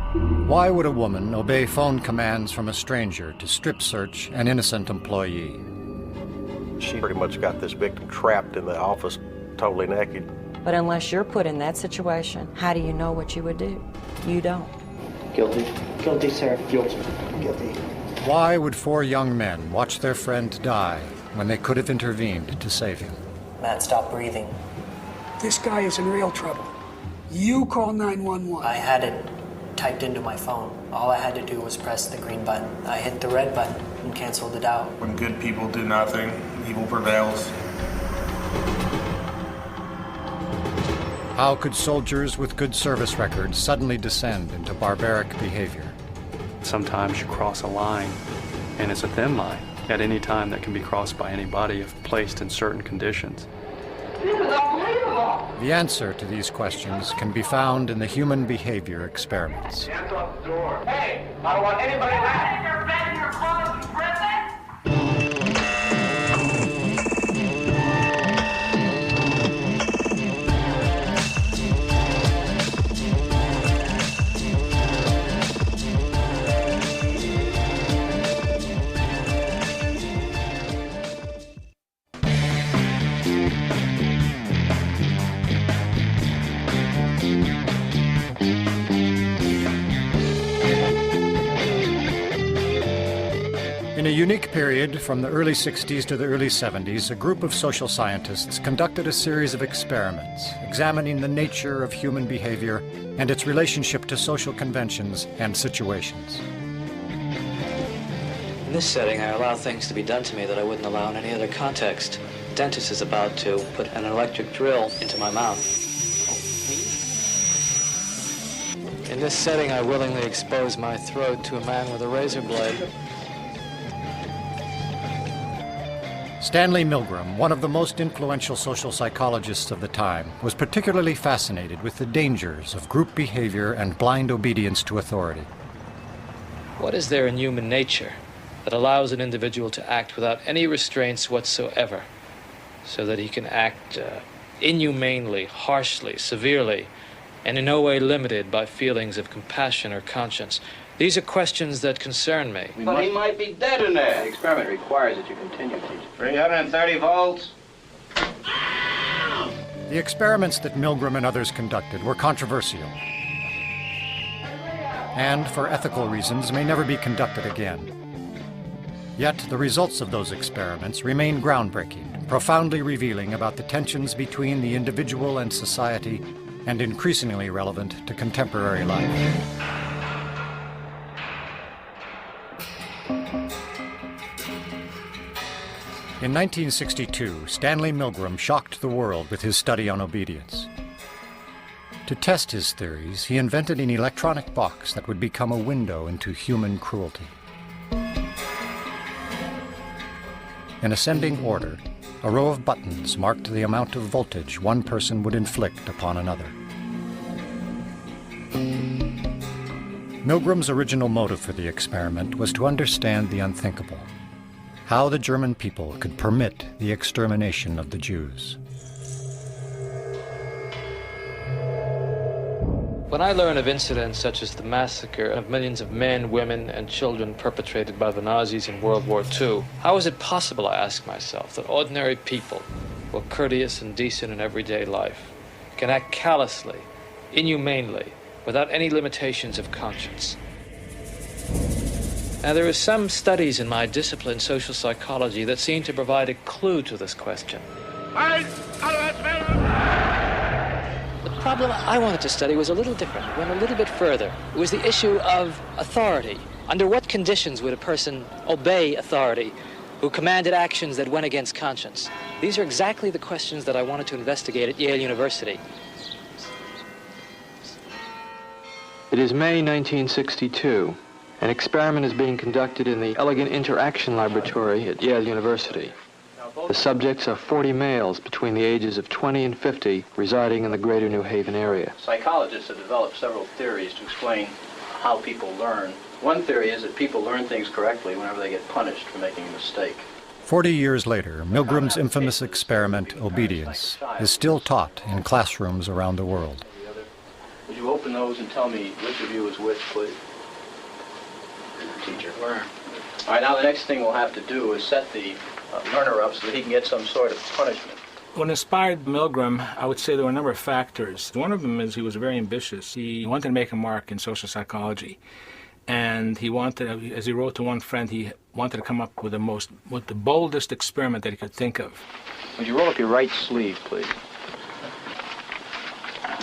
Why would a woman obey phone commands from a stranger to strip search an innocent employee? She pretty much got this victim trapped in the office, totally naked. But unless you're put in that situation, how do you know what you would do? You don't. Guilty. Guilty, sir. Guilty. Guilty. Why would 4 young men watch their friend die when they could have intervened to save him? Matt, stop breathing. This guy is in real trouble. You call 911. I had it typed into my phone. All I had to do was press the green button. I hit the red button and canceled it out. When good people do nothing, evil prevails. How could soldiers with good service records suddenly descend into barbaric behavior? Sometimes you cross a line, and it's a thin line at any time that can be crossed by anybody if placed in certain conditions. The answer to these questions can be found in the human behavior experiments. Hands off the door. Hey, I don't want anybody left. Your bed and your clothes in prison. In a unique period from the early 60s to the early 70s, a group of social scientists conducted a series of experiments examining the nature of human behavior and its relationship to social conventions and situations. In this setting, I allow things to be done to me that I wouldn't allow in any other context. The dentist is about to put an electric drill into my mouth. In this setting, I willingly expose my throat to a man with a razor blade. Stanley Milgram, one of the most influential social psychologists of the time, was particularly fascinated with the dangers of group behavior and blind obedience to authority. What is there in human nature that allows an individual to act without any restraints whatsoever, so that he can act inhumanely, harshly, severely, and in no way limited by feelings of compassion or conscience? These are questions that concern me. But he might be dead in there. The experiment requires that you continue, teacher. 330 volts. The experiments that Milgram and others conducted were controversial, and for ethical reasons may never be conducted again. Yet the results of those experiments remain groundbreaking, profoundly revealing about the tensions between the individual and society, and increasingly relevant to contemporary life. In 1962, Stanley Milgram shocked the world with his study on obedience. To test his theories, he invented an electronic box that would become a window into human cruelty. In ascending order, a row of buttons marked the amount of voltage one person would inflict upon another. Milgram's original motive for the experiment was to understand the unthinkable, how the German people could permit the extermination of the Jews. When I learn of incidents such as the massacre of millions of men, women, and children perpetrated by the Nazis in World War II, how is it possible, I ask myself, that ordinary people, who are courteous and decent in everyday life, can act callously, inhumanely, without any limitations of conscience? Now, there are some studies in my discipline, social psychology, that seem to provide a clue to this question. The problem I wanted to study was a little different. It went a little bit further. It was the issue of authority. Under what conditions would a person obey authority who commanded actions that went against conscience? These are exactly the questions that I wanted to investigate at Yale University. It is May 1962. An experiment is being conducted in the Elegant Interaction Laboratory at Yale University. The subjects are 40 males between the ages of 20 and 50 residing in the greater New Haven area. Psychologists have developed several theories to explain how people learn. One theory is that people learn things correctly whenever they get punished for making a mistake. 40 years later, Milgram's infamous experiment, obedience, is still taught in classrooms around the world. Would you open open those and tell me which of you is which, please? Teacher. Learner. All right, now the next thing we'll have to do is set the learner up so that he can get some sort of punishment. What inspired Milgram, I would say there were a number of factors. One of them is he was very ambitious. He wanted to make a mark in social psychology. And he wanted, as he wrote to one friend, he wanted to come up with the boldest experiment that he could think of. Would you roll up your right sleeve, please?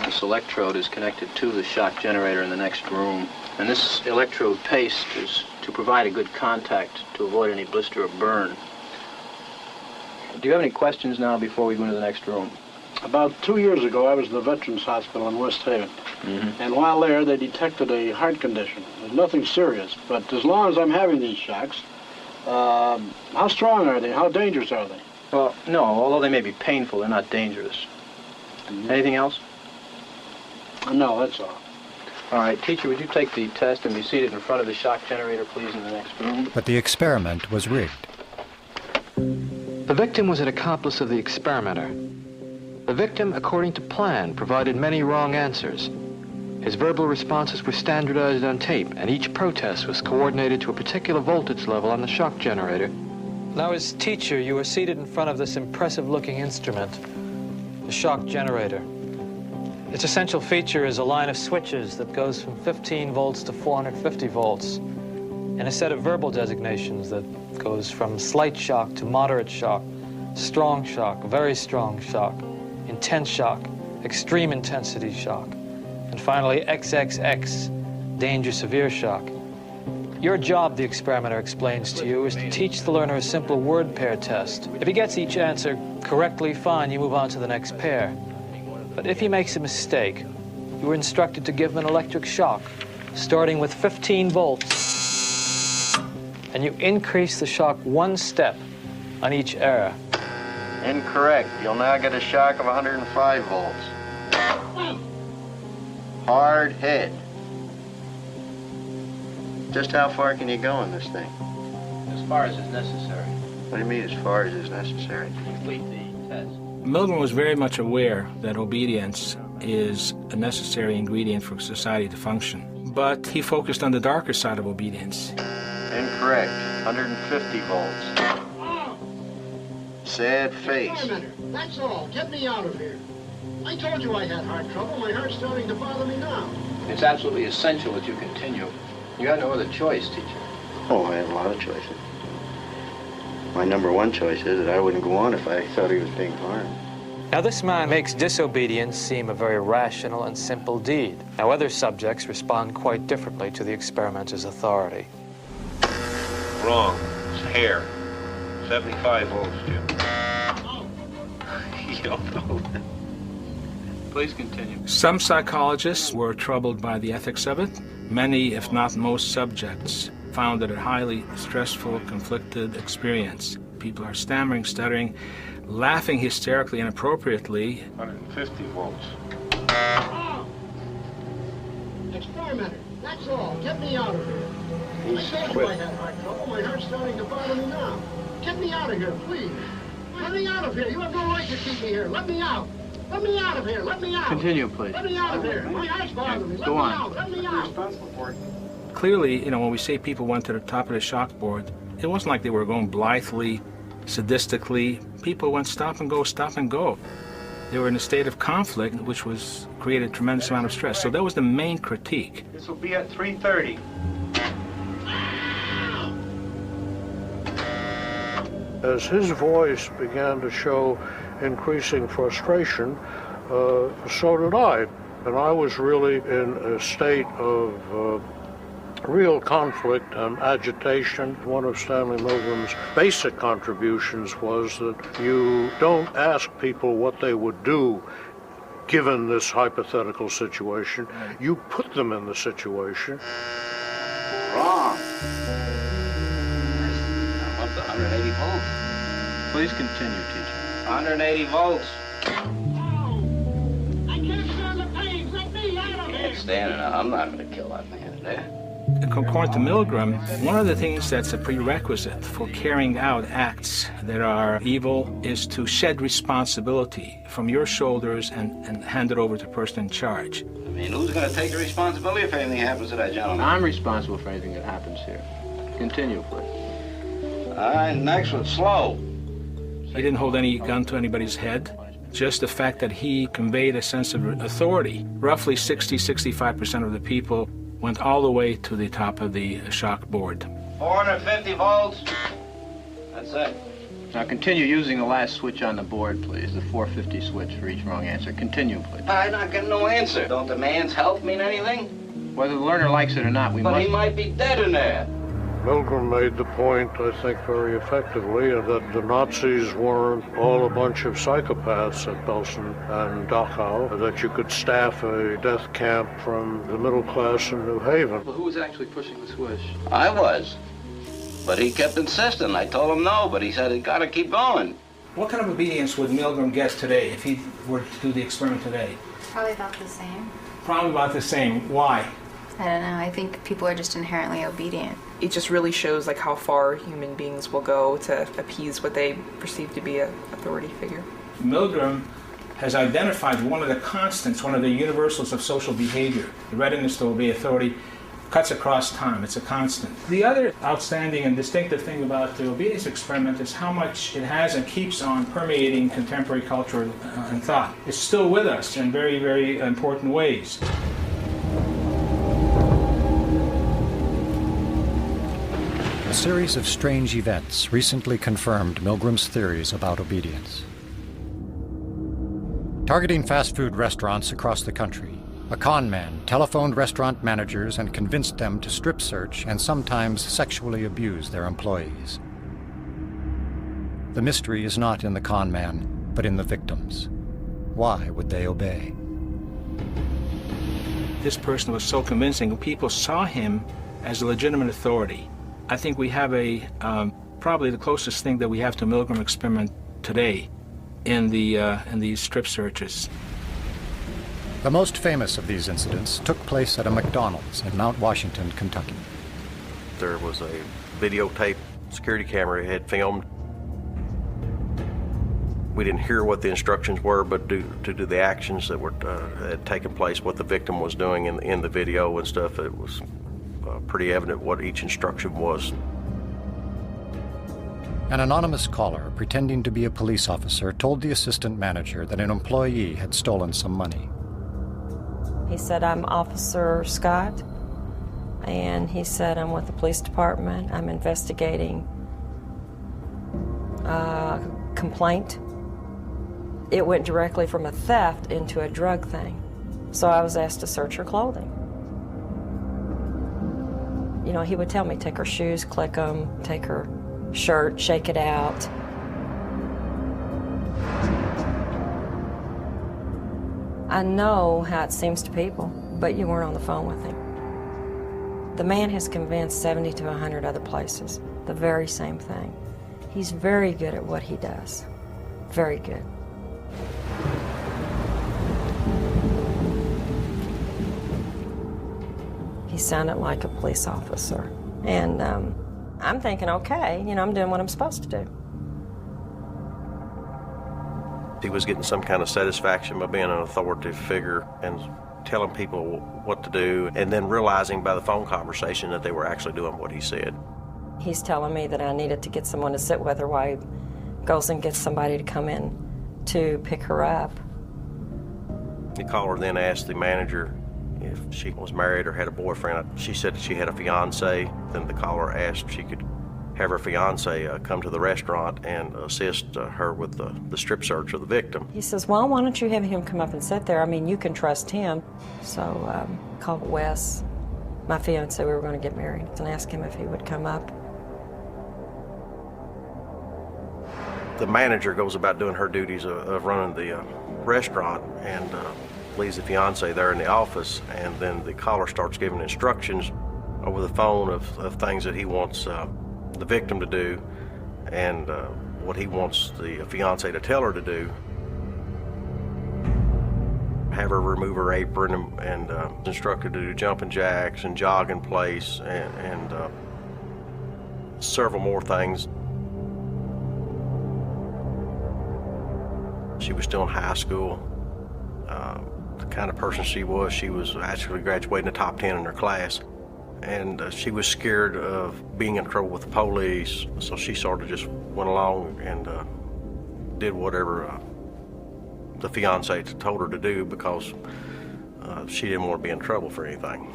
This electrode is connected to the shock generator in the next room. And this electrode paste is to provide a good contact to avoid any blister or burn. Do you have any questions now before we go into the next room? About 2 years ago, I was in the Veterans Hospital in West Haven. And while there, they detected a heart condition. There's nothing serious, but as long as I'm having these shocks, how strong are they? How dangerous are they? Well, no, although they may be painful, they're not dangerous. Anything else? No, that's all. All right, teacher, would you take the test and be seated in front of the shock generator, please, in the next room? But the experiment was rigged. The victim was an accomplice of the experimenter. The victim, according to plan, provided many wrong answers. His verbal responses were standardized on tape, and each protest was coordinated to a particular voltage level on the shock generator. Now, as teacher, you were seated in front of this impressive-looking instrument, the shock generator. Its essential feature is a line of switches that goes from 15 volts to 450 volts, and a set of verbal designations that goes from slight shock to moderate shock, strong shock, very strong shock, intense shock, extreme intensity shock, and finally XXX, danger severe shock. Your job, the experimenter explains to you, is to teach the learner a simple word pair test. If he gets each answer correctly, fine, you move on to the next pair. But if he makes a mistake, you are instructed to give him an electric shock, starting with 15 volts. And you increase the shock 1 step on each error. Incorrect. You'll now get a shock of 105 volts. Hard head. Just how far can you go in this thing? As far as is necessary. What do you mean, as far as is necessary? Complete the test. Milgram was very much aware that obedience is a necessary ingredient for society to function. But he focused on the darker side of obedience. Incorrect. 150 volts. Sad face. Wait a minute. That's all. Get me out of here. I told you I had heart trouble. My heart's starting to bother me now. It's absolutely essential that you continue. You have no other choice, teacher. Oh, I have a lot of choices. My number one choice is that I wouldn't go on if I thought he was being harmed. Now, this man makes disobedience seem a very rational and simple deed. Now, other subjects respond quite differently to the experimenter's authority. Wrong. It's hair. 75 volts, Jim. You don't know. Please continue. Some psychologists were troubled by the ethics of it. Many, if not most subjects, found it a highly stressful, conflicted experience. People are stammering, stuttering, laughing hysterically, inappropriately. 150 volts. Experimenter. That's all. Get me out of here. I told you I had heart trouble. My heart's starting to bother me now. Get me out of here, please. Let me out of here. You have no right to keep me here. Let me out. Let me out of here. Let me out. Continue, please. Let me out of here. My heart's bothering me. Let Go me on. out. Let me out. Clearly, when we say people went to the top of the shock board, it wasn't like they were going blithely, sadistically. People went stop and go, stop and go. They were in a state of conflict, which created a tremendous amount of stress. So that was the main critique. This will be at 3:30. As his voice began to show increasing frustration, so did I. And I was really in a state of real conflict and agitation. One of Stanley Milgram's basic contributions was that you don't ask people what they would do given this hypothetical situation. You put them in the situation. Wrong. I'm up to 180 volts. Please continue, teacher. 180 volts. I can't stand the pain. Let me out of here. Can't stand it. I'm not going to kill that man today. According to Milgram, one of the things that's a prerequisite for carrying out acts that are evil is to shed responsibility from your shoulders and hand it over to the person in charge. I mean, who's going to take the responsibility if anything happens to that gentleman? I'm responsible for anything that happens here. Continue, please. All right, next one, slow. He didn't hold any gun to anybody's head. Just the fact that he conveyed a sense of authority. Roughly 60-65% of the people went all the way to the top of the shock board. 450 volts. That's it. Now continue using the last switch on the board, please. The 450 switch for each wrong answer. Continue, please. I'm not getting no answer. Don't the man's health mean anything? Whether the learner likes it or not, we must... But he might be dead in there. Milgram made the point, I think, very effectively, that the Nazis weren't all a bunch of psychopaths at Belsen and Dachau, that you could staff a death camp from the middle class in New Haven. Well, who was actually pushing the switch? I was. But he kept insisting. I told him no, but he said it got to keep going. What kind of obedience would Milgram get today if he were to do the experiment today? Probably about the same. Probably about the same. Why? I don't know. I think people are just inherently obedient. It just really shows like how far human beings will go to appease what they perceive to be an authority figure. Milgram has identified one of the constants, one of the universals of social behavior. The readiness to obey authority cuts across time. It's a constant. The other outstanding and distinctive thing about the obedience experiment is how much it has and keeps on permeating contemporary culture and thought. It's still with us in very, very important ways. A series of strange events recently confirmed Milgram's theories about obedience. Targeting fast food restaurants across the country, a con man telephoned restaurant managers and convinced them to strip search and sometimes sexually abuse their employees. The mystery is not in the con man, but in the victims. Why would they obey? This person was so convincing, people saw him as a legitimate authority. I think we have probably the closest thing that we have to a Milgram experiment today in these strip searches. The most famous of these incidents took place at a McDonald's in Mount Washington, Kentucky. There was a videotape security camera had filmed. We didn't hear what the instructions were, but due to the actions that were had taken place, what the victim was doing in the video and stuff, it was pretty evident what each instruction was. An anonymous caller pretending to be a police officer told the assistant manager that an employee had stolen some money. He said, "I'm Officer Scott," and he said, "I'm with the police department. I'm investigating a complaint." It went directly from a theft into a drug thing. So I was asked to search her clothing. You know, he would tell me, take her shoes, click them, take her shirt, shake it out. I know how it seems to people, but you weren't on the phone with him. The man has convinced 70 to 100 other places the very same thing. He's very good at what he does. Very good. He sounded like a police officer. And I'm thinking, okay, you know, I'm doing what I'm supposed to do. He was getting some kind of satisfaction by being an authoritative figure and telling people what to do, and then realizing by the phone conversation that they were actually doing what he said. He's telling me that I needed to get someone to sit with her while he goes and gets somebody to come in to pick her up. The caller then asked the manager if she was married or had a boyfriend. She said that she had a fiance. Then the caller asked if she could have her fiance come to the restaurant and assist her with the strip search of the victim. He says, well, why don't you have him come up and sit there? I mean, you can trust him. So called Wes, my fiance, we were going to get married, and asked him if he would come up. The manager goes about doing her duties of running the restaurant and leaves the fiance there in the office, and then the caller starts giving instructions over the phone of things that he wants the victim to do and what he wants the fiance to tell her to do. have her remove her apron and instructed to do jumping jacks and jog in place and several more things. She was still in high school. The kind of person she was actually graduating the top 10 in her class. And she was scared of being in trouble with the police, so she sort of just went along and did whatever the fiance told her to do because she didn't want to be in trouble for anything.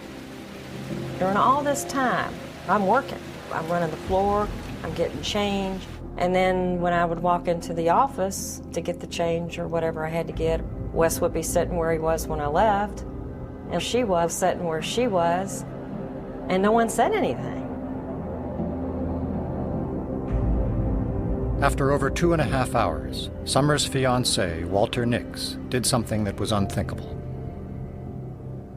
During all this time, I'm working. I'm running the floor, I'm getting change, and then when I would walk into the office to get the change or whatever I had to get, Wes would be sitting where he was when I left, and she was sitting where she was, and no one said anything. After over 2.5 hours, Summer's fiancé, Walter Nix, did something that was unthinkable.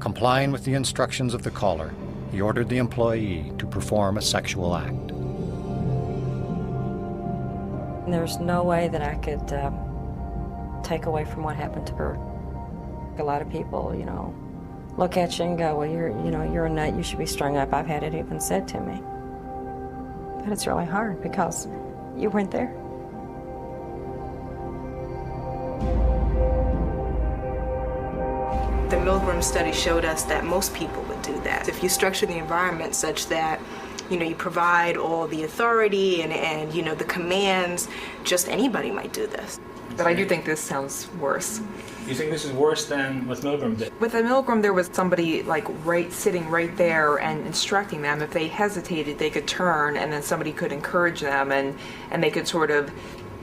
Complying with the instructions of the caller, he ordered the employee to perform a sexual act. There's no way that I could take away from what happened to her. A lot of people, look at you and go, well, you're a nut, you should be strung up. I've had it even said to me. But it's really hard because you weren't there. The Milgram study showed us that most people would do that. If you structure the environment such that, you provide all the authority and the commands, just anybody might do this. But I do think this sounds worse. You think this is worse than what Milgram did? With the Milgram, there was somebody sitting right there and instructing them. If they hesitated, they could turn, and then somebody could encourage them, and they could sort of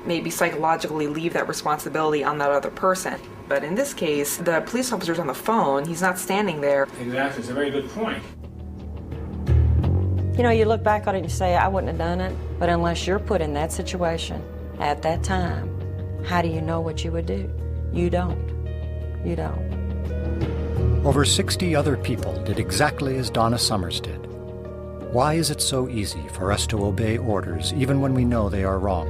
maybe psychologically leave that responsibility on that other person. But in this case, the police officer's on the phone. He's not standing there. Exactly. It's a very good point. You look back on it and you say, I wouldn't have done it. But unless you're put in that situation at that time, how do you know what you would do? You don't. You don't. Over 60 other people did exactly as Donna Summers did. Why is it so easy for us to obey orders even when we know they are wrong?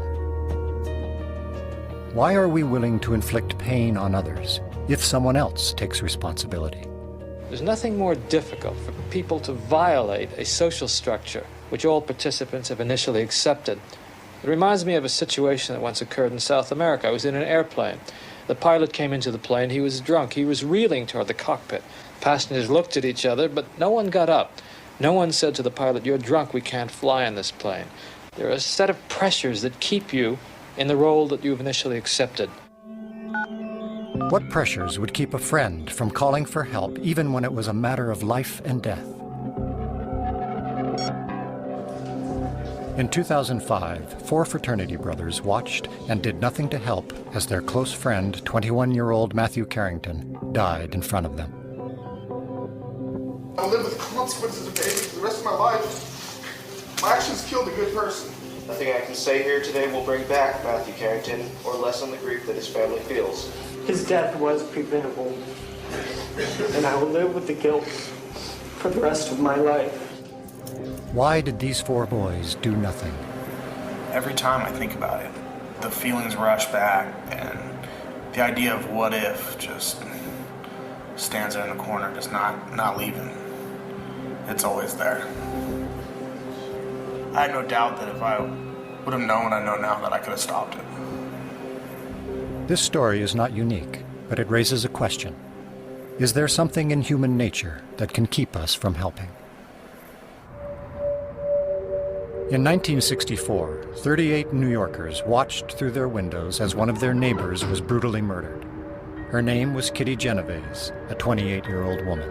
Why are we willing to inflict pain on others if someone else takes responsibility? There's nothing more difficult for people to violate a social structure which all participants have initially accepted. It reminds me of a situation that once occurred in South America. I was in an airplane. The pilot came into the plane. He was drunk. He was reeling toward the cockpit. Passengers looked at each other, but no one got up. No one said to the pilot, "You're drunk. We can't fly in this plane." There are a set of pressures that keep you in the role that you've initially accepted. What pressures would keep a friend from calling for help even when it was a matter of life and death? In 2005, 4 fraternity brothers watched and did nothing to help as their close friend, 21-year-old Matthew Carrington, died in front of them. I'll live with the consequences of behavior for the rest of my life. My actions killed a good person. Nothing I can say here today will bring back Matthew Carrington or lessen the grief that his family feels. His death was preventable, and I will live with the guilt for the rest of my life. Why did these 4 boys do nothing? Every time I think about it, the feelings rush back, and the idea of what if just stands there in the corner, just not leaving. It's always there. I had no doubt that if I would have known I know now that I could have stopped it. This story is not unique, but it raises a question. Is there something in human nature that can keep us from helping? In 1964, 38 New Yorkers watched through their windows as one of their neighbors was brutally murdered. Her name was Kitty Genovese, a 28-year-old woman.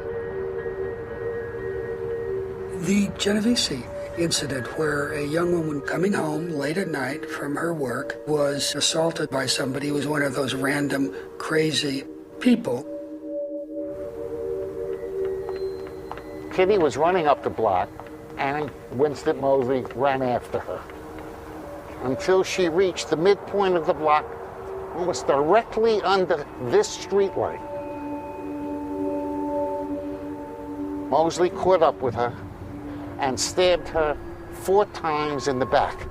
The Genovese incident where a young woman coming home late at night from her work was assaulted by somebody who was one of those random, crazy people. Kitty was running up the block, and Winston Mosley ran after her until she reached the midpoint of the block, almost directly under this street light. Mosley caught up with her and stabbed her 4 times in the back.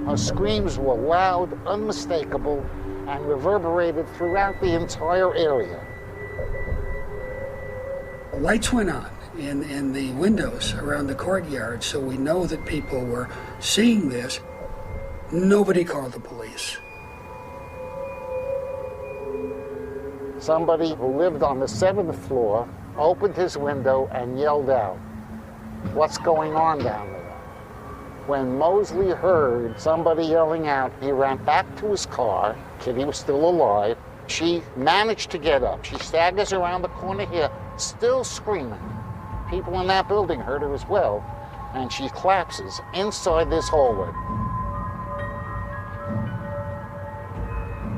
Her screams were loud, unmistakable, and reverberated throughout the entire area. Lights went on in the windows around the courtyard, so we know that people were seeing this. Nobody called the police. Somebody who lived on the 7th floor opened his window and yelled out, "What's going on down there?" When Mosley heard somebody yelling out, he ran back to his car. Kitty was still alive. She managed to get up. She staggers around the corner here, still screaming. People in that building heard her as well, and she collapses inside this hallway.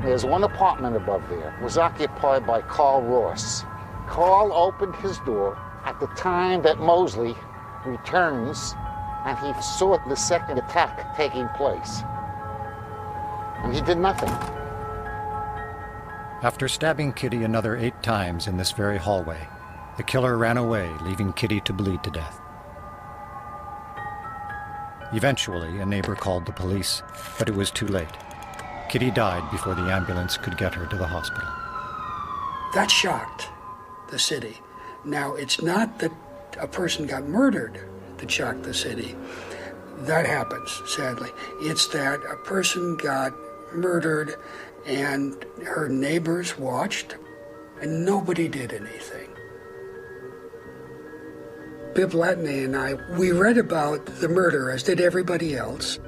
There's one apartment above there. It was occupied by Carl Ross. Carl opened his door at the time that Mosley returns, and he saw the second attack taking place. And he did nothing. After stabbing Kitty another 8 times in this very hallway, the killer ran away, leaving Kitty to bleed to death. Eventually, a neighbor called the police, but it was too late. Kitty died before the ambulance could get her to the hospital. That shocked the city. Now, it's not that a person got murdered that shocked the city. That happens, sadly. It's that a person got murdered and her neighbors watched and nobody did anything. Bibb Latney and I, we read about the murder, as did everybody else.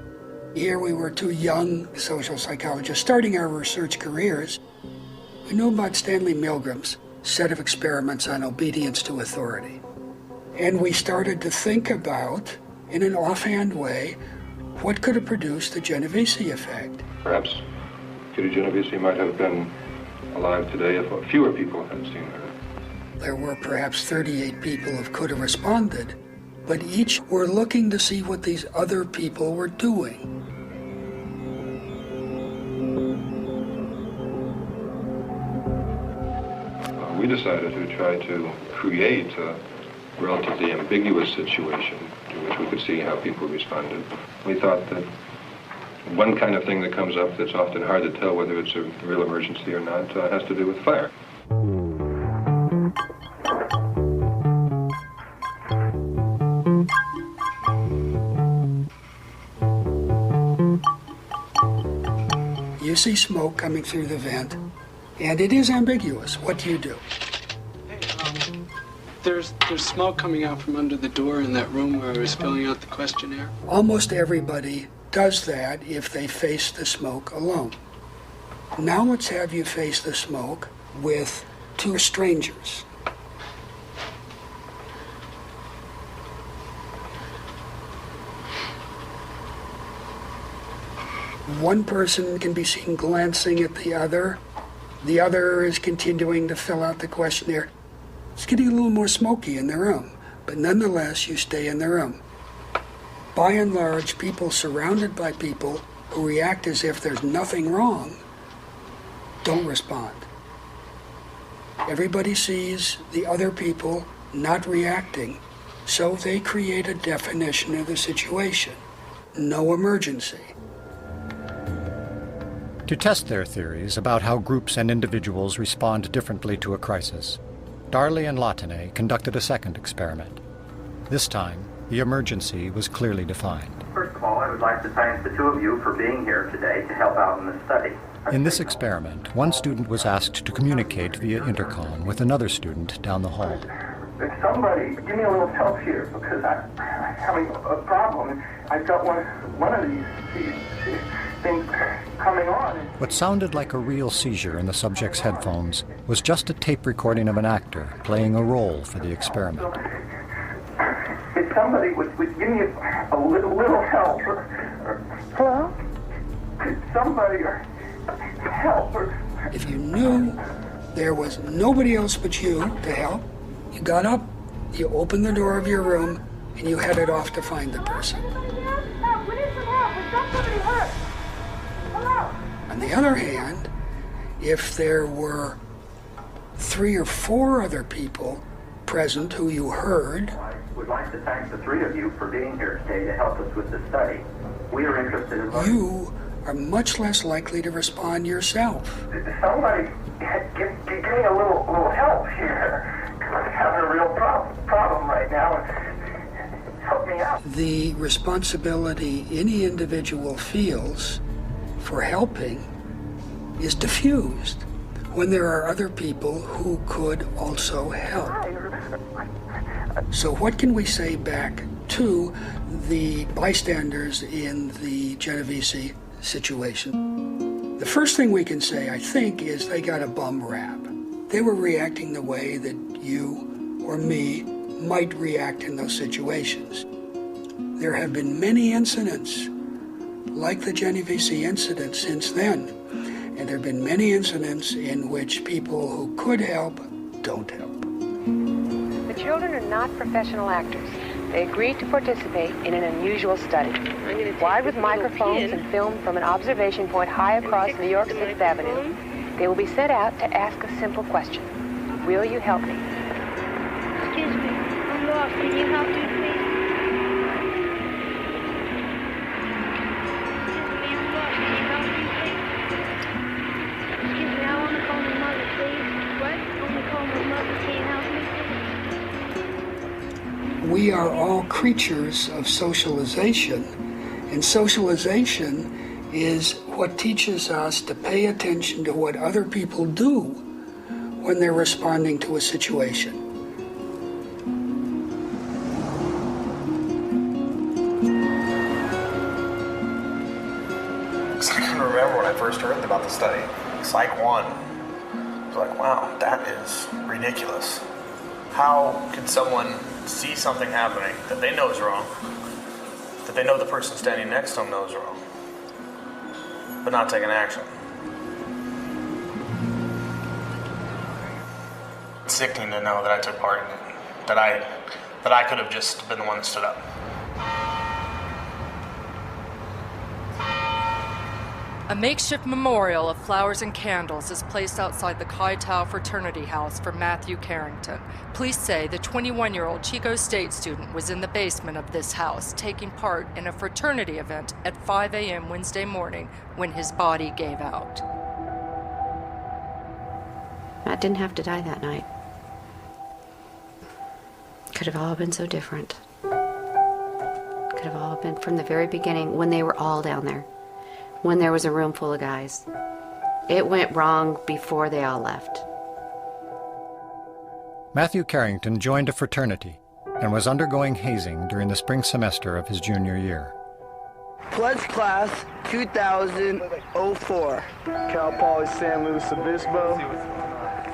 Here we were 2 young social psychologists starting our research careers. We knew about Stanley Milgram's set of experiments on obedience to authority. And we started to think about, in an offhand way, what could have produced the Genovese effect. Perhaps Kitty Genovese might have been alive today if fewer people had seen her. There were perhaps 38 people who could have responded, but each were looking to see what these other people were doing. We decided to try to create a relatively ambiguous situation in which we could see how people responded. We thought that one kind of thing that comes up that's often hard to tell whether it's a real emergency or not has to do with fire. You see smoke coming through the vent, and it is ambiguous. What do you do? There's smoke coming out from under the door in that room where I was filling out the questionnaire. Almost everybody does that if they face the smoke alone. Now let's have you face the smoke with 2 strangers. One person can be seen glancing at the other. The other is continuing to fill out the questionnaire. It's getting a little more smoky in the room, but nonetheless, you stay in the room. By and large, people surrounded by people who react as if there's nothing wrong don't respond. Everybody sees the other people not reacting, so they create a definition of the situation. No emergency. To test their theories about how groups and individuals respond differently to a crisis, Darley and Latney conducted a second experiment. This time, the emergency was clearly defined. First of all, I would like to thank the 2 of you for being here today to help out in this study. In this experiment, one student was asked to communicate via intercom with another student down the hall. If somebody, give me a little help here, because I'm having a problem. I've got one of these things coming on. What sounded like a real seizure in the subject's headphones was just a tape recording of an actor playing a role for the experiment. If somebody would give me a little help, hello? Could somebody help? If you knew there was nobody else but you to help, you got up, you opened the door of your room, and you headed off to find the person. On the other hand, if there were 3 or 4 other people present who you heard, I would like to thank the 3 of you for being here today to help us with this study. We are interested in learning. You are much less likely to respond yourself. Somebody give me a little help here. I'm having a real problem right now. Help me out. The responsibility any individual feels for helping is diffused when there are other people who could also help. So what can we say back to the bystanders in the Genovese situation? The first thing we can say, I think, is they got a bum rap. They were reacting the way that you or me might react in those situations. There have been many incidents like the Genovese incident since then, and there have been many incidents in which people who could help don't help. The children are not professional actors. They agreed to participate in an unusual study. Wide with microphones and filmed from an observation point high across New York's 6th Avenue, they will be sent out to ask a simple question. Will you help me? Excuse me, I'm lost. Can you help me, please? We are all creatures of socialization, and socialization is what teaches us to pay attention to what other people do when they're responding to a situation. I can remember when I first heard about the study, Psych 1. I was like, wow, that is ridiculous. How can someone see something happening that they know is wrong, that they know the person standing next to them knows wrong, but not take an action? It's sickening to know that I took part in it, that I could have just been the one that stood up. A makeshift memorial of flowers and candles is placed outside the Chi Tau fraternity house for Matthew Carrington. Police say the 21-year-old Chico State student was in the basement of this house taking part in a fraternity event at 5 a.m. Wednesday morning when his body gave out. Matt didn't have to die that night. Could have all been so different. Could have all been from the very beginning when they were all down there. When there was a room full of guys. It went wrong before they all left. Matthew Carrington joined a fraternity and was undergoing hazing during the spring semester of his junior year. Pledge Class 2004. Cal Poly San Luis Obispo.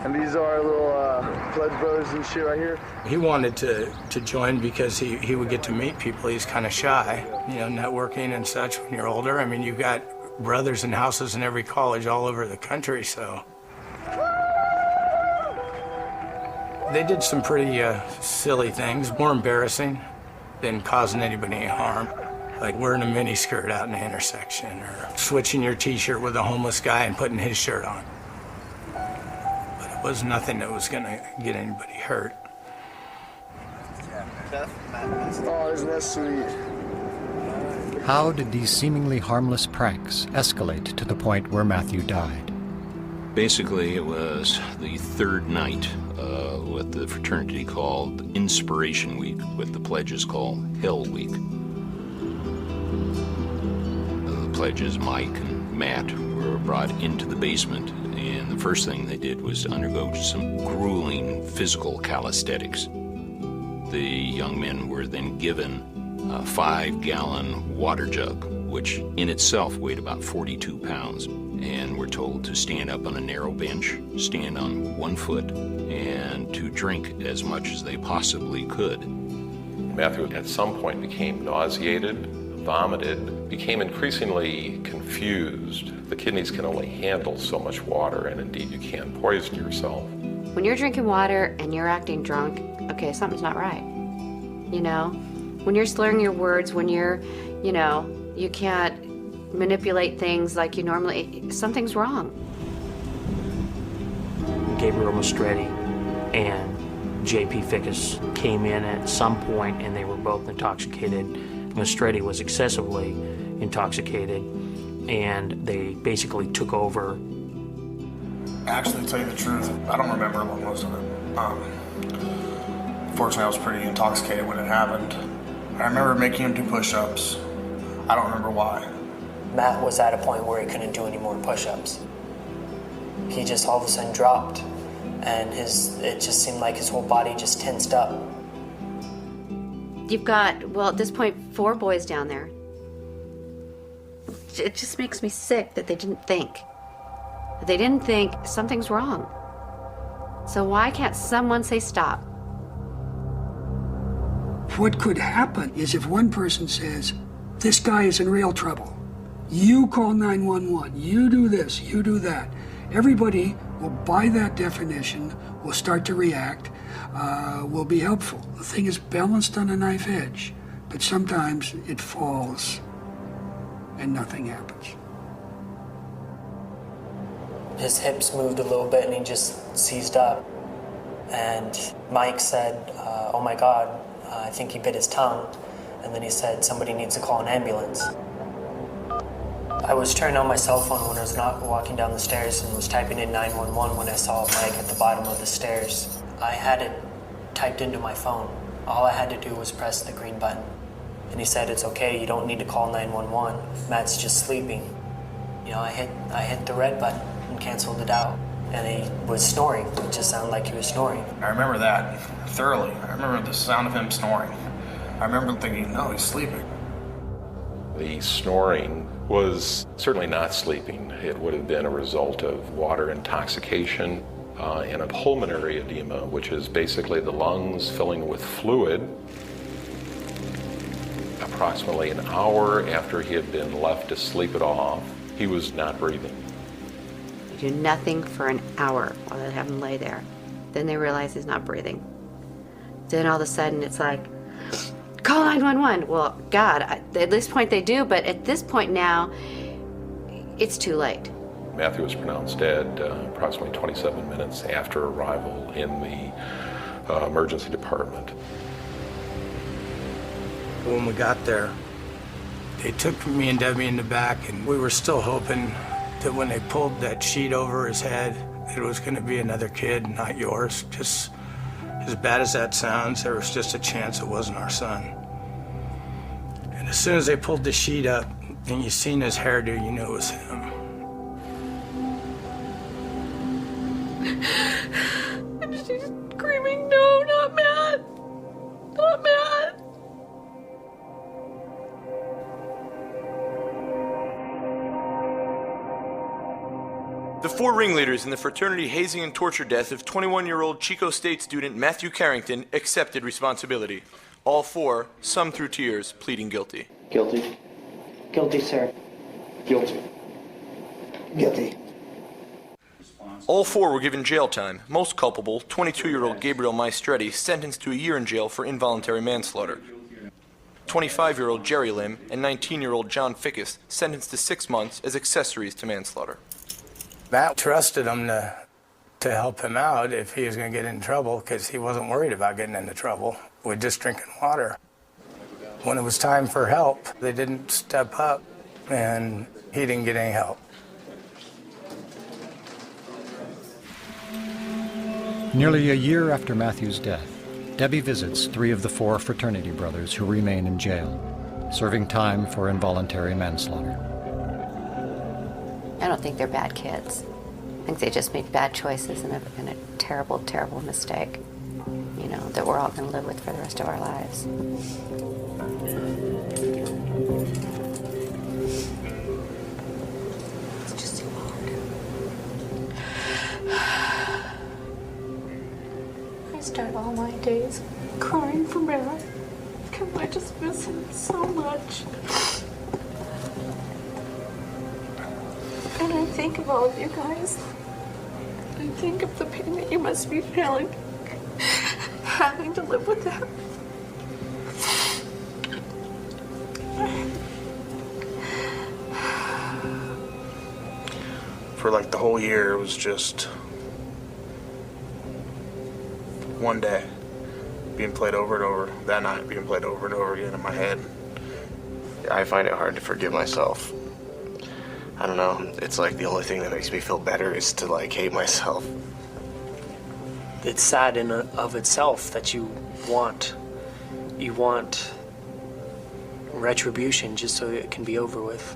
And these are our little pledge brothers and shit right here. He wanted to join because he would get to meet people. He's kind of shy, you know, networking and such when you're older. I mean, you've got brothers and houses in every college all over the country, so. They did some pretty silly things, more embarrassing than causing anybody any harm. Like wearing a miniskirt out in the intersection or switching your t-shirt with a homeless guy and putting his shirt on. But it was nothing that was gonna get anybody hurt. Oh, isn't that sweet? How did these seemingly harmless pranks escalate to the point where Matthew died? Basically, it was the third night, what the fraternity called Inspiration Week, what the pledges call Hell Week. The pledges, Mike and Matt, were brought into the basement, and the first thing they did was to undergo some grueling physical calisthenics. The young men were then given a 5-gallon water jug, which in itself weighed about 42 pounds, and were told to stand up on a narrow bench, stand on one foot, and to drink as much as they possibly could. Matthew at some point became nauseated, vomited, became increasingly confused. The kidneys can only handle so much water, and indeed you can poison yourself. When you're drinking water and you're acting drunk, okay, something's not right. You know? When you're slurring your words, when you're, you know, you can't manipulate things like you normally, something's wrong. Gabriel Mastretti and J.P. Fickus came in at some point and they were both intoxicated. Mastretti was excessively intoxicated and they basically took over. Actually, to tell you the truth, I don't remember most of it. Fortunately, I was pretty intoxicated when it happened. I remember making him do push-ups. I don't remember why. Matt was at a point where he couldn't do any more push-ups. He just all of a sudden dropped, and it just seemed like his whole body just tensed up. You've got, well, at this point, 4 boys down there. It just makes me sick that they didn't think. They didn't think something's wrong. So why can't someone say stop? What could happen is if one person says, this guy is in real trouble, you call 911, you do this, you do that. Everybody will buy that definition, will start to react, will be helpful. The thing is balanced on a knife edge, but sometimes it falls and nothing happens. His hips moved a little bit and he just seized up. And Mike said, oh my God, I think he bit his tongue. And then he said, somebody needs to call an ambulance. I was turning on my cell phone when I was not walking down the stairs and was typing in 911 when I saw Mike at the bottom of the stairs. I had it typed into my phone. All I had to do was press the green button. And he said, it's okay, you don't need to call 911. Matt's just sleeping. You know, I hit the red button and canceled it out. And he was snoring. It just sounded like he was snoring. I remember that thoroughly. I remember the sound of him snoring. I remember thinking, no, he's sleeping. The snoring was certainly not sleeping. It would have been a result of water intoxication and a pulmonary edema, which is basically the lungs filling with fluid. Approximately an hour after he had been left to sleep it off, he was not breathing. They do nothing for an hour while they have him lay there. Then they realize he's not breathing. Then all of a sudden it's like, call 911. Well, God, at this point they do, but at this point now, it's too late. Matthew was pronounced dead approximately 27 minutes after arrival in the emergency department. When we got there, they took me and Debbie in the back, and we were still hoping that when they pulled that sheet over his head, it was going to be another kid, not yours. Just as bad as that sounds, there was just a chance it wasn't our son. And as soon as they pulled the sheet up and you seen his hairdo, you knew it was him. And she's screaming, no, not Matt. Not Matt. The 4 ringleaders in the fraternity hazing and torture death of 21-year-old Chico State student Matthew Carrington accepted responsibility. All 4, some through tears, pleading guilty. Guilty. Guilty, sir. Guilty. Guilty. All 4 were given jail time. Most culpable, 22-year-old Gabriel Maestretti, sentenced to a year in jail for involuntary manslaughter. 25-year-old Jerry Lim and 19-year-old John Fickus sentenced to 6 months as accessories to manslaughter. Matt trusted him to help him out if he was going to get in trouble, because he wasn't worried about getting into trouble with just drinking water. When it was time for help, they didn't step up, and he didn't get any help. Nearly a year after Matthew's death, Debbie visits 3 of the 4 fraternity brothers who remain in jail, serving time for involuntary manslaughter. I don't think they're bad kids. I think they just made bad choices and a terrible, terrible mistake, you know, that we're all going to live with for the rest of our lives. It's just too hard. I start all my days crying for Matt because I just miss him so much. And I think of all of you guys. I think of the pain that you must be feeling, having to live with him. For like the whole year, it was just one day being played over and over, that night being played over and over again in my head. I find it hard to forgive myself. I don't know, it's like the only thing that makes me feel better is to like hate myself. It's sad in of itself that you want retribution just so it can be over with.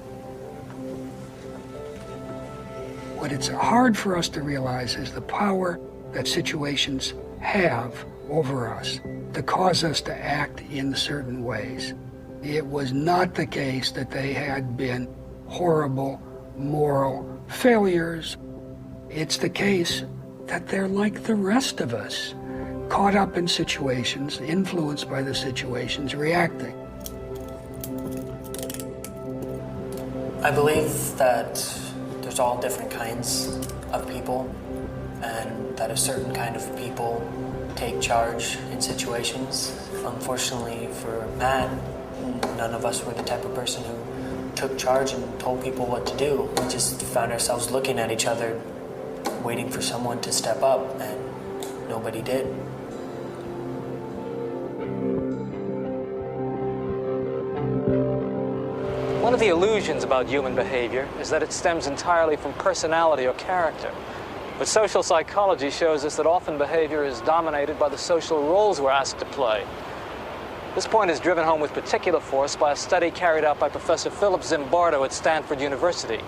What it's hard for us to realize is the power that situations have over us to cause us to act in certain ways. It was not the case that they had been horrible moral failures. It's the case that they're like the rest of us, caught up in situations, influenced by the situations, reacting. I believe that there's all different kinds of people, and that a certain kind of people take charge in situations. Unfortunately for Matt, none of us were the type of person who took charge and told people what to do. We just found ourselves looking at each other, waiting for someone to step up, and nobody did. One of the illusions about human behavior is that it stems entirely from personality or character. But social psychology shows us that often behavior is dominated by the social roles we're asked to play. This point is driven home with particular force by a study carried out by Professor Philip Zimbardo at Stanford University.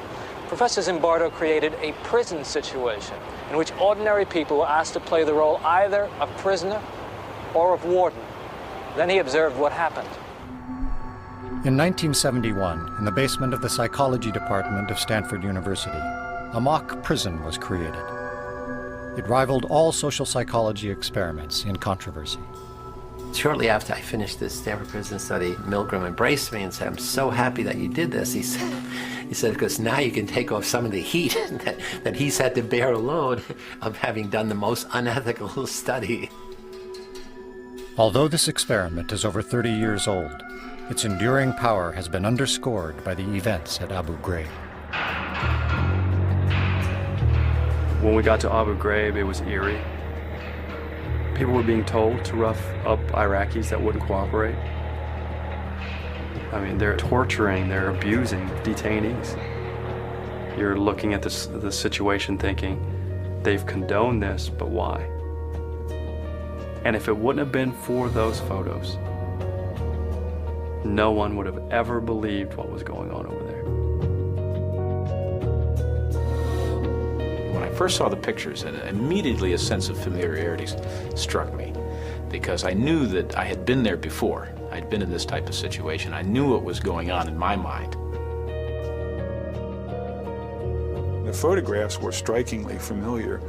Professor Zimbardo created a prison situation in which ordinary people were asked to play the role either of prisoner or of warden. Then he observed what happened. In 1971, in the basement of the psychology department of Stanford University, a mock prison was created. It rivaled all social psychology experiments in controversy. Shortly after I finished this Stanford prison study, Milgram embraced me and said, "I'm so happy that you did this." He said, because now you can take off some of the heat that he's had to bear alone of having done the most unethical study. Although this experiment is over 30 years old, its enduring power has been underscored by the events at Abu Ghraib. When we got to Abu Ghraib, it was eerie. People were being told to rough up Iraqis that wouldn't cooperate. I mean, they're torturing, they're abusing detainees. You're looking at the situation thinking, they've condoned this, but why? And if it wouldn't have been for those photos, no one would have ever believed what was going on over there. When I first saw the pictures, immediately a sense of familiarity struck me, because I knew that I had been there before. I'd been in this type of situation. I knew what was going on in my mind. The photographs were strikingly familiar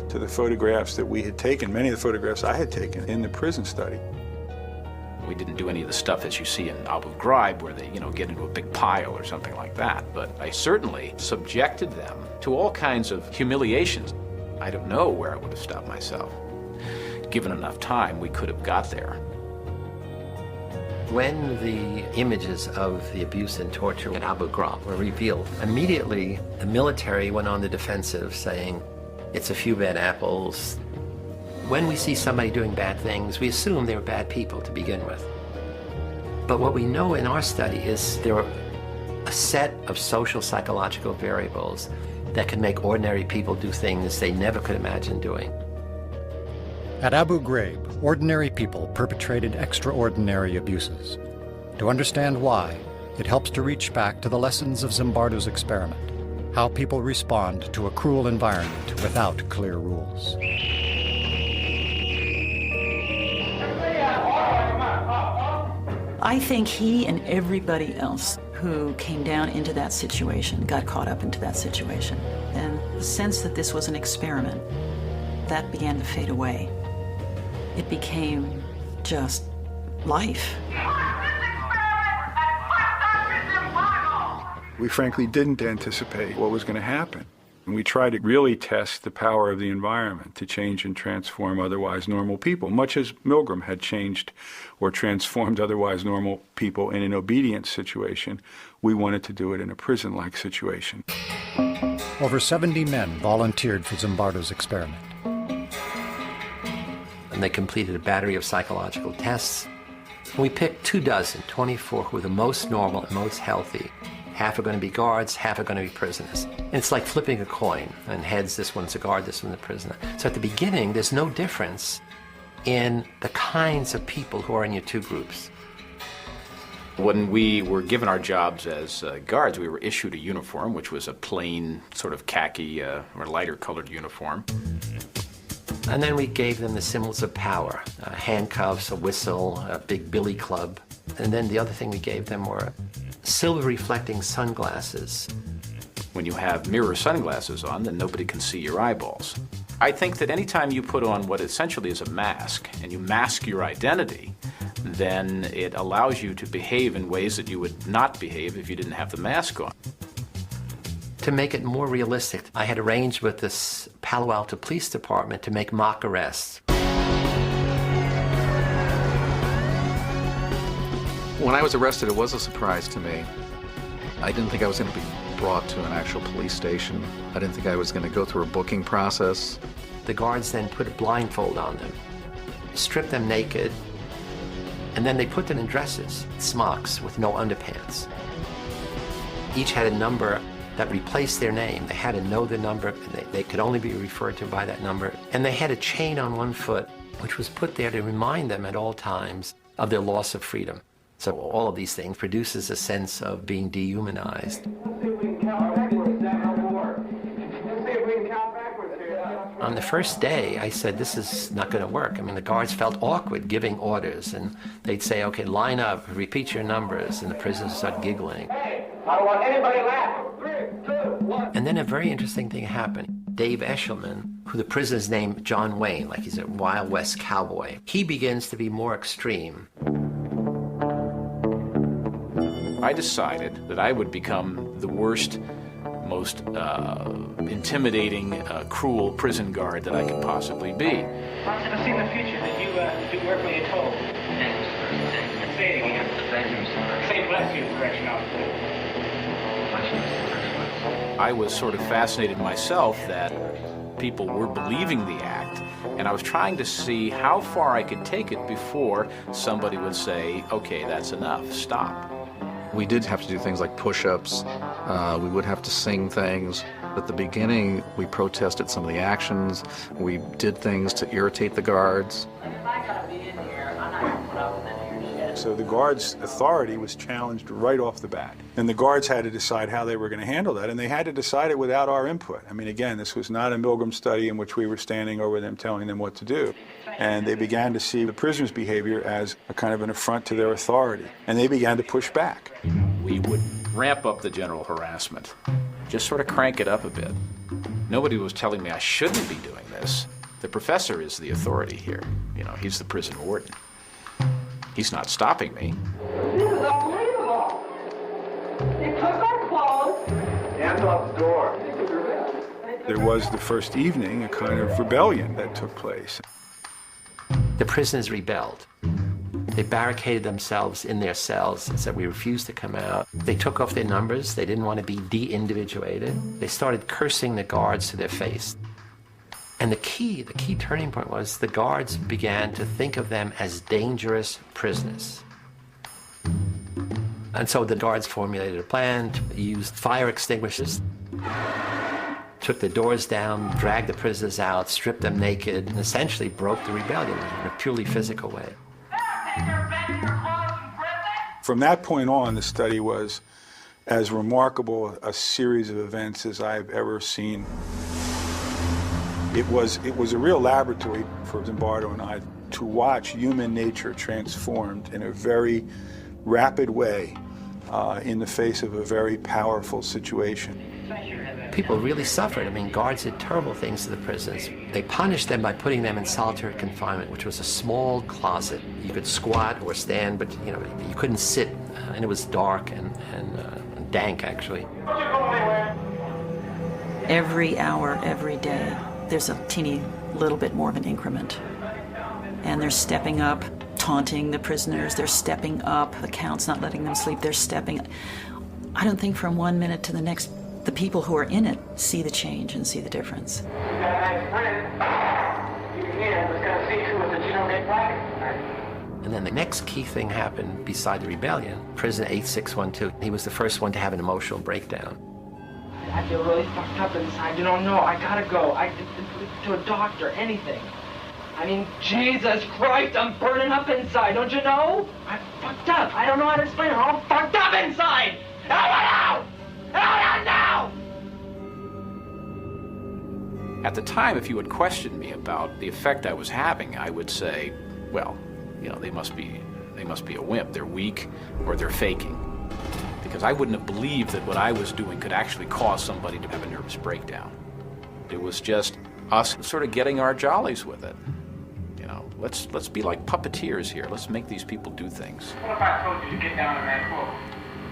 to the photographs that we had taken, many of the photographs I had taken in the prison study. We didn't do any of the stuff that you see in Abu Ghraib where they, get into a big pile or something like that. But I certainly subjected them to all kinds of humiliations. I don't know where I would have stopped myself. Given enough time, we could have got there. When the images of the abuse and torture in Abu Ghraib were revealed, immediately the military went on the defensive, saying, it's a few bad apples. When we see somebody doing bad things, we assume they're bad people to begin with. But what we know in our study is there are a set of social psychological variables that can make ordinary people do things they never could imagine doing. At Abu Ghraib, ordinary people perpetrated extraordinary abuses. To understand why, it helps to reach back to the lessons of Zimbardo's experiment, how people respond to a cruel environment without clear rules. I think he and everybody else who came down into that situation got caught up into that situation. And the sense that this was an experiment, that began to fade away. It became just life. We frankly didn't anticipate what was going to happen. And we tried to really test the power of the environment to change and transform otherwise normal people, much as Milgram had changed or transformed otherwise normal people in an obedience situation. We wanted to do it in a prison-like situation. Over 70 men volunteered for Zimbardo's experiment. And they completed a battery of psychological tests. We picked 24 who were the most normal and most healthy, Half are going to be guards, half are going to be prisoners. And it's like flipping a coin. And heads, this one's a guard, this one's a prisoner. So at the beginning, there's no difference in the kinds of people who are in your two groups. When we were given our jobs as guards, we were issued a uniform, which was a plain sort of khaki or lighter colored uniform. And then we gave them the symbols of power, handcuffs, a whistle, a big billy club. And then the other thing we gave them were silver-reflecting sunglasses. When you have mirror sunglasses on, then nobody can see your eyeballs. I think that anytime you put on what essentially is a mask, and you mask your identity, then it allows you to behave in ways that you would not behave if you didn't have the mask on. To make it more realistic, I had arranged with this Palo Alto Police Department to make mock arrests. When I was arrested, it was a surprise to me. I didn't think I was going to be brought to an actual police station. I didn't think I was going to go through a booking process. The guards then put a blindfold on them, stripped them naked, and then they put them in dresses, smocks with no underpants. Each had a number that replaced their name. They had to know the number. They could only be referred to by that number. And they had a chain on one foot, which was put there to remind them at all times of their loss of freedom. So all of these things produces a sense of being dehumanized. On the first day, I said, this is not going to work. I mean, the guards felt awkward giving orders, and they'd say, okay, line up, repeat your numbers, and the prisoners start giggling. Hey, I don't want anybody laughing. 3, 2, 1. And then a very interesting thing happened. Dave Eshelman, who the prisoner's named John Wayne, like he's a Wild West cowboy, he begins to be more extreme. I decided that I would become the worst, most intimidating, cruel prison guard that I could possibly be. I want to see in the future that you do work when you're told. Say it again. Say bless you, correctional officer. I was sort of fascinated myself that people were believing the act, and I was trying to see how far I could take it before somebody would say, okay, that's enough, stop. We did have to do things like push-ups. We would have to sing things. At the beginning, we protested some of the actions. We did things to irritate the guards. So the guards' authority was challenged right off the bat. And the guards had to decide how they were going to handle that, and they had to decide it without our input. I mean, again, this was not a Milgram study in which we were standing over them telling them what to do. And they began to see the prisoners' behavior as a kind of an affront to their authority, and they began to push back. We would ramp up the general harassment, just sort of crank it up a bit. Nobody was telling me I shouldn't be doing this. The professor is the authority here. You know, he's the prison warden. He's not stopping me. This is unbelievable. They took our clothes. Hands off the door. There was the first evening a kind of rebellion that took place. The prisoners rebelled. They barricaded themselves in their cells and said, we refuse to come out. They took off their numbers. They didn't want to be de-individuated. They started cursing the guards to their face. And the key turning point was the guards began to think of them as dangerous prisoners. And so the guards formulated a plan to use fire extinguishers, took the doors down, dragged the prisoners out, stripped them naked, and essentially broke the rebellion in a purely physical way. From that point on, the study was as remarkable a series of events as I've ever seen. It was a real laboratory for Zimbardo and I to watch human nature transformed in a very rapid way in the face of a very powerful situation. People really suffered. I mean, guards did terrible things to the prisoners. They punished them by putting them in solitary confinement, which was a small closet. You could squat or stand, but you couldn't sit, and it was dark and dank, actually. Every hour, every day, there's a teeny little bit more of an increment. And they're stepping up, taunting the prisoners. They're stepping up. The count's not letting them sleep. They're stepping up. I don't think from 1 minute to the next, the people who are in it see the change and see the difference. You got a nice friend. You can hear him. It's going to see who was the genome packet. And then the next key thing happened beside the rebellion. Prisoner 8612, he was the first one to have an emotional breakdown. I feel really fucked up inside. You don't know. I gotta go. To a doctor, anything. I mean, Jesus Christ, I'm burning up inside. Don't you know? I'm fucked up. I don't know how to explain it. I'm all fucked up inside. Help now! At the time, if you had questioned me about the effect I was having, I would say, well, you know, they must be a wimp. They're weak or they're faking. Because I wouldn't have believed that what I was doing could actually cause somebody to have a nervous breakdown. It was just us sort of getting our jollies with it. You know, let's be like puppeteers here. Let's make these people do things. What if I told you to get down on that floor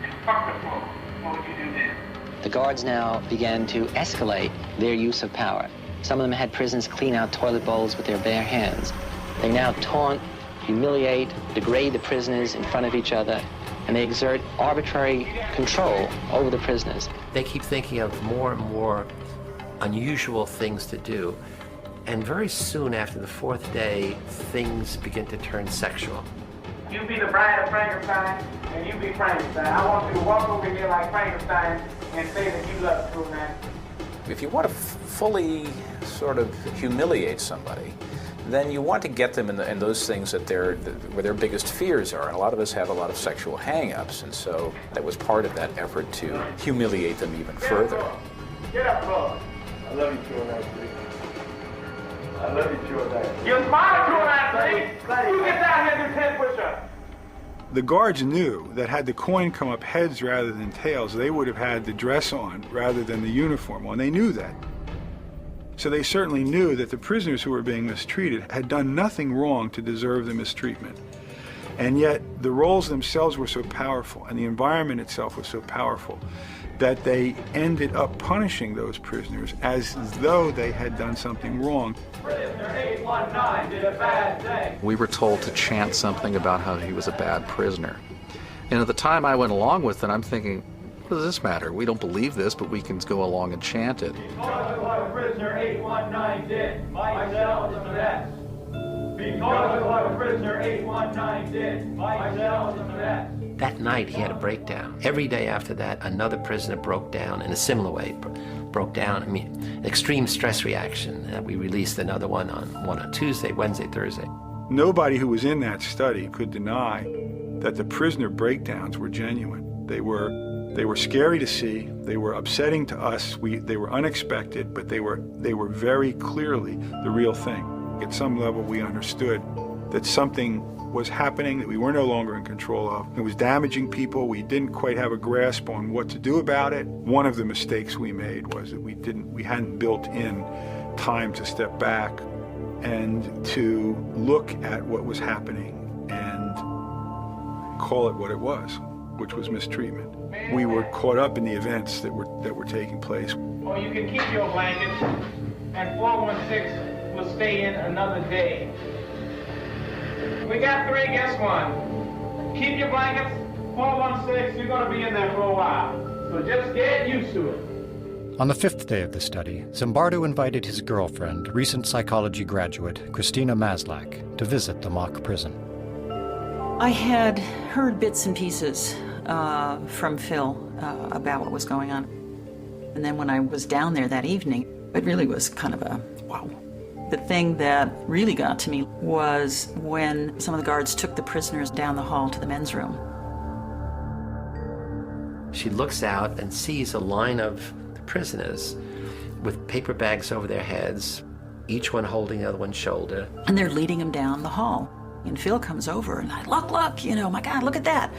and fuck the floor? What would you do then? The guards now began to escalate their use of power. Some of them had prisoners clean out toilet bowls with their bare hands. They now taunt, humiliate, degrade the prisoners in front of each other, and they exert arbitrary control over the prisoners. They keep thinking of more and more unusual things to do. And very soon after the fourth day, things begin to turn sexual. You be the bride of Frankenstein, and you be Frankenstein. I want you to walk over here like Frankenstein and say that you love the true man. If you want to fully sort of humiliate somebody, then you want to get them in those things where their biggest fears are. And a lot of us have a lot of sexual hang-ups, and so that was part of that effort to humiliate them even further. Get up, Lord. I love you, true man. I love you, true man. You're my true man, who gets out here and do 10 push-ups? The guards knew that had the coin come up heads rather than tails, they would have had the dress on rather than the uniform on. They knew that. So they certainly knew that the prisoners who were being mistreated had done nothing wrong to deserve the mistreatment. And yet the roles themselves were so powerful and the environment itself was so powerful that they ended up punishing those prisoners as though they had done something wrong. Prisoner 819 did a bad thing. We were told to chant something about how he was a bad prisoner. And at the time I went along with it, I'm thinking, what does this matter? We don't believe this, but we can go along and chant it. Because of what prisoner 819 did, myself is a mess. Because of what prisoner 819 did, myself is a mess. That night, he had a breakdown. Every day after that, another prisoner broke down in a similar way. Broke down, I mean, extreme stress reaction. We released another one on Tuesday, Wednesday, Thursday. Nobody who was in that study could deny that the prisoner breakdowns were genuine. They were scary to see. They were upsetting to us. They were unexpected, but they were very clearly the real thing. At some level, we understood that something was happening that we were no longer in control of. It was damaging people. We didn't quite have a grasp on what to do about it. One of the mistakes we made was that we hadn't built in time to step back and to look at what was happening and call it what it was, which was mistreatment. We were caught up in the events that were taking place. Or you can keep your blankets, and 416 will stay in another day. We got 3, guess one. Keep your blankets, 416, you're going to be in there for a while. So just get used to it. On the 5th day of the study, Zimbardo invited his girlfriend, recent psychology graduate Christina Maslach, to visit the mock prison. I had heard bits and pieces from Phil about what was going on. And then when I was down there that evening, it really was kind of a wow. The thing that really got to me was when some of the guards took the prisoners down the hall to the men's room. She looks out and sees a line of the prisoners with paper bags over their heads, each one holding the other one's shoulder. And they're leading them down the hall. And Phil comes over and look, you know, my God, look at that.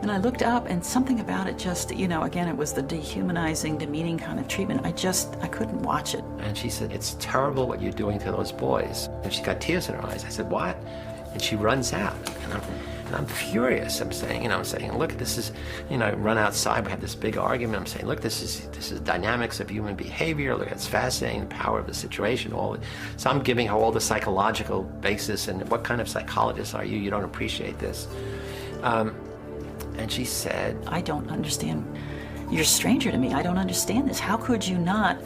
And I looked up and something about it just, you know, again, it was the dehumanizing, demeaning kind of treatment. I couldn't watch it. And she said, it's terrible what you're doing to those boys. And she got tears in her eyes. I said, what? And she runs out. And I'm furious. I'm saying, look, this is, I run outside, we have this big argument. I'm saying, look, this is dynamics of human behavior. Look, it's fascinating, the power of the situation. So I'm giving her all the psychological basis and what kind of psychologist are you? You don't appreciate this. And she said, I don't understand. You're a stranger to me. I don't understand this. How could you not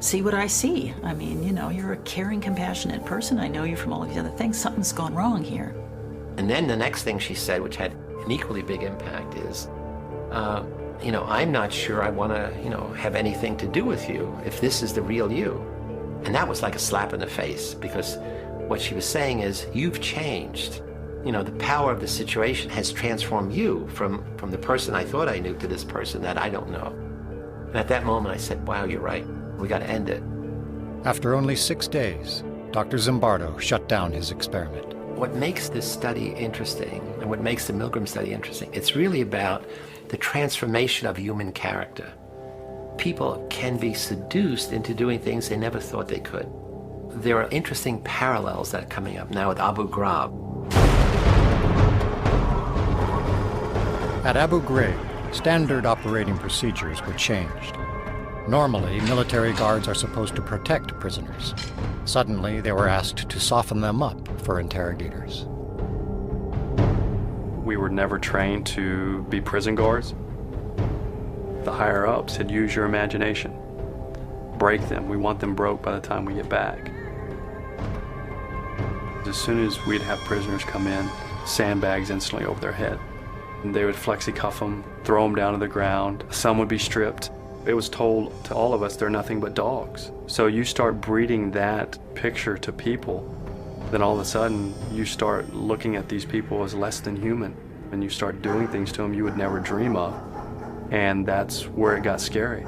see what I see? I mean, you're a caring, compassionate person. I know you from all of these other things. Something's gone wrong here. And then the next thing she said, which had an equally big impact, is, I'm not sure I want to, have anything to do with you if this is the real you. And that was like a slap in the face, because what she was saying is, you've changed. The power of the situation has transformed you from the person I thought I knew to this person that I don't know. And at that moment I said, wow, you're right. We got to end it. After only 6 days, Dr. Zimbardo shut down his experiment. What makes this study interesting, and what makes the Milgram study interesting, it's really about the transformation of human character. People can be seduced into doing things they never thought they could. There are interesting parallels that are coming up now with Abu Ghraib. At Abu Ghraib, standard operating procedures were changed. Normally, military guards are supposed to protect prisoners. Suddenly, they were asked to soften them up for interrogators. We were never trained to be prison guards. The higher-ups said, use your imagination. Break them. We want them broke by the time we get back. As soon as we'd have prisoners come in, sandbags instantly over their head. And they would flexi-cuff them, throw them down to the ground. Some would be stripped. It was told to all of us, they're nothing but dogs. So you start breeding that picture to people, then all of a sudden you start looking at these people as less than human, and you start doing things to them you would never dream of. And that's where it got scary.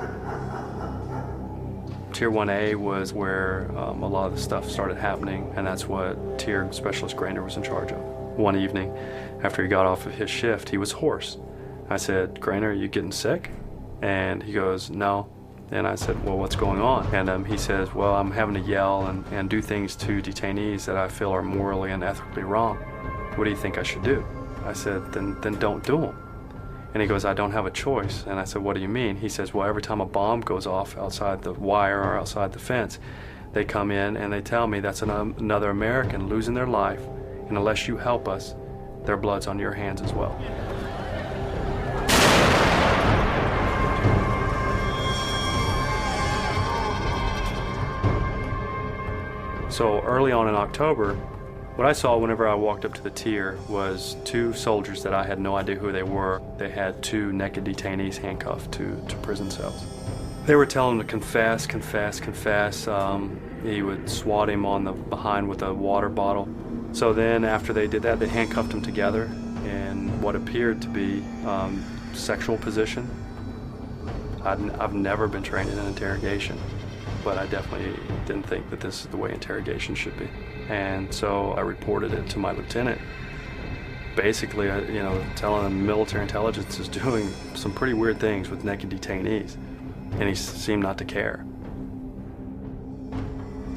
Tier 1A was where a lot of the stuff started happening, and that's what Tier Specialist Grainer was in charge of. One evening, after he got off of his shift, he was hoarse. I said, Grainer, are you getting sick? And he goes, no. And I said, well, what's going on? And he says, well, I'm having to yell and do things to detainees that I feel are morally and ethically wrong. What do you think I should do? I said, then don't do them. And he goes, I don't have a choice. And I said, what do you mean? He says, well, every time a bomb goes off outside the wire or outside the fence, they come in and they tell me that's another American losing their life, and unless you help us, their blood's on your hands as well. So early on in October, what I saw whenever I walked up to the tier was 2 soldiers that I had no idea who they were. They had 2 naked detainees handcuffed to prison cells. They were telling him to confess, confess, confess. He would swat him on the behind with a water bottle. So then after they did that, they handcuffed him together in what appeared to be sexual position. I've never been trained in an interrogation, but I definitely didn't think that this is the way interrogation should be. And so I reported it to my lieutenant. Basically, telling him military intelligence is doing some pretty weird things with naked detainees, and he seemed not to care.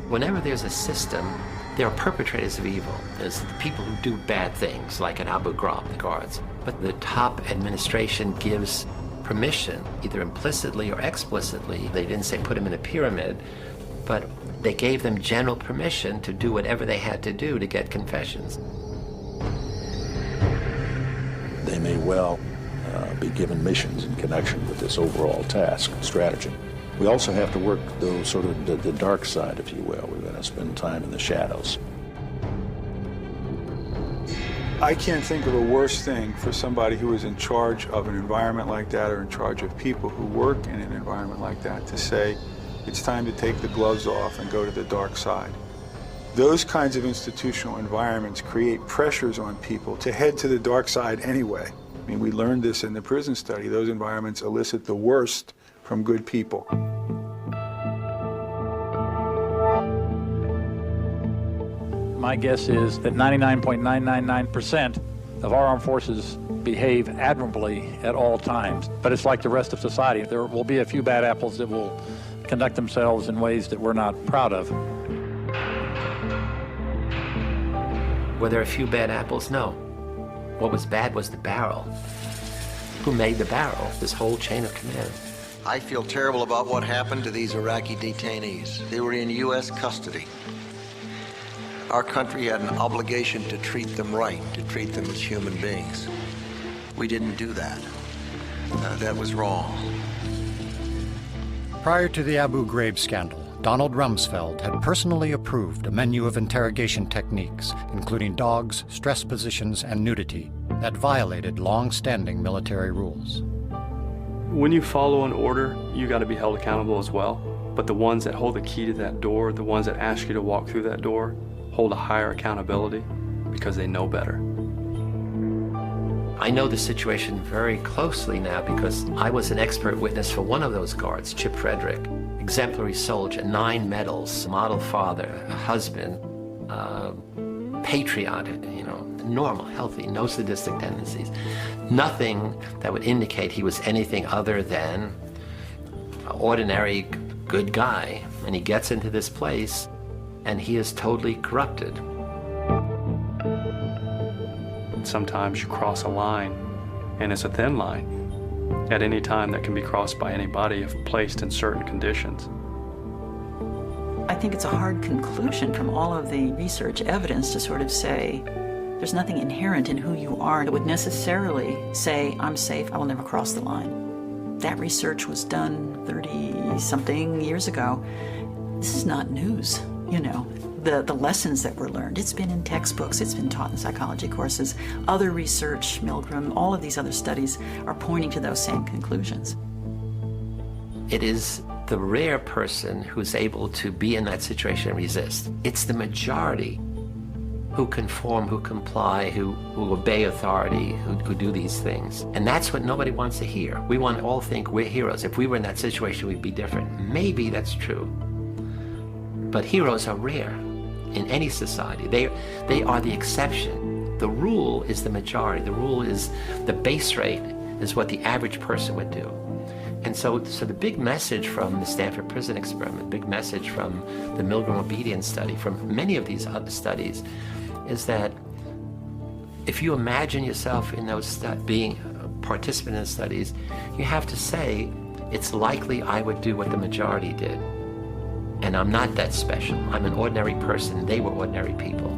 Whenever there's a system, there are perpetrators of evil. There's the people who do bad things, like at Abu Ghraib, the guards. But the top administration gives permission, either implicitly or explicitly. They didn't say put him in a pyramid, but they gave them general permission to do whatever they had to do to get confessions. They may well be given missions in connection with this overall task strategy. We also have to work the dark side, if you will. We're going to spend time in the shadows. I can't think of a worse thing for somebody who is in charge of an environment like that, or in charge of people who work in an environment like that, to say, it's time to take the gloves off and go to the dark side. Those kinds of institutional environments create pressures on people to head to the dark side anyway. I mean, we learned this in the prison study. Those environments elicit the worst from good people. My guess is that 99.999% of our armed forces behave admirably at all times. But it's like the rest of society. There will be a few bad apples that will conduct themselves in ways that we're not proud of. Were there a few bad apples? No. What was bad was the barrel. Who made the barrel? This whole chain of command. I feel terrible about what happened to these Iraqi detainees. They were in U.S. custody. Our country had an obligation to treat them right, to treat them as human beings. We didn't do that. That was wrong. Prior to the Abu Ghraib scandal, Donald Rumsfeld had personally approved a menu of interrogation techniques, including dogs, stress positions, and nudity, that violated long-standing military rules. When you follow an order, you got to be held accountable as well. But the ones that hold the key to that door, the ones that ask you to walk through that door, hold a higher accountability because they know better. I know the situation very closely now because I was an expert witness for one of those guards, Chip Frederick, exemplary soldier, 9 medals, model father, husband, patriot, normal, healthy, no sadistic tendencies. Nothing that would indicate he was anything other than an ordinary good guy. And he gets into this place and he is totally corrupted. Sometimes you cross a line, and it's a thin line. At any time that can be crossed by anybody if placed in certain conditions. I think it's a hard conclusion from all of the research evidence to sort of say there's nothing inherent in who you are that would necessarily say, I'm safe, I will never cross the line. That research was done 30-something years ago. This is not news, The lessons that were learned, it's been in textbooks, it's been taught in psychology courses. Other research, Milgram, all of these other studies are pointing to those same conclusions. It is the rare person who's able to be in that situation and resist. It's the majority who conform, who comply, who obey authority, who do these things. And that's what nobody wants to hear. We want to all think we're heroes. If we were in that situation, we'd be different. Maybe that's true. But heroes are rare in any society. They are the exception. The rule is the majority. The rule is the base rate is what the average person would do. And so the big message from the Stanford Prison Experiment, big message from the Milgram Obedience Study, from many of these other studies, is that if you imagine yourself in those being a participant in the studies, you have to say, it's likely I would do what the majority did. And I'm not that special. I'm an ordinary person. They were ordinary people.